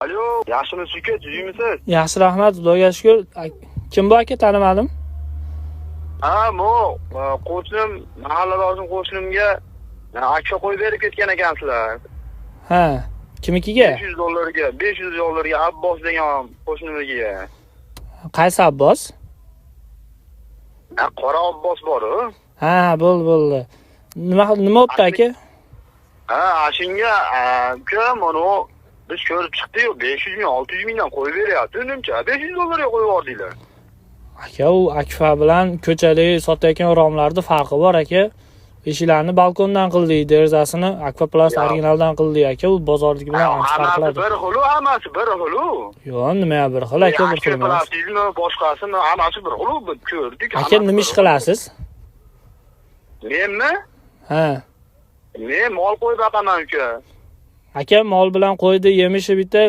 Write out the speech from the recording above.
Alo, yaxshimisiz uka, tuzimisiz? Yaxshi, rahmat, Xudoga shukr. Kim bu aka, tanimadim? Ha, bu qo'shnim, mahalladoshim qo'shnimga akcha qo'yib berib ketgan ekansizlar. Ha, kimnikiga? $500 Abbos degan qo'shnimiga. Qaysi Abbos? Qora Abbos bor-ku. Ha, bo'ldi. Nima bo'pti aka? Ha, ashunga uka, mana biz ko'rib chiqdik-yu, 500 ming, 600 mingdan qo'yib beryapti. Nimcha $500 ga qo'yib yubordinglar. Aka, u Akfa bilan ko'chada sotayotgan romlarni farqi bor aka. Eshiklarni balkondan qildik, derazasini Akfa Plus originaldan qildik aka. U bozorniki bilan ancha farq qiladi. Hammasi bir xil. Yo'q, nima bir xil aka, bir xil emas. Boshqasini hammasi bir xil, biz ko'rdik. Aka, nima ish qilasiz? Menmi? Ha. Men mol qo'yib boqaman uka. Aka, mol bilan qo'ydi, yemishi bitta,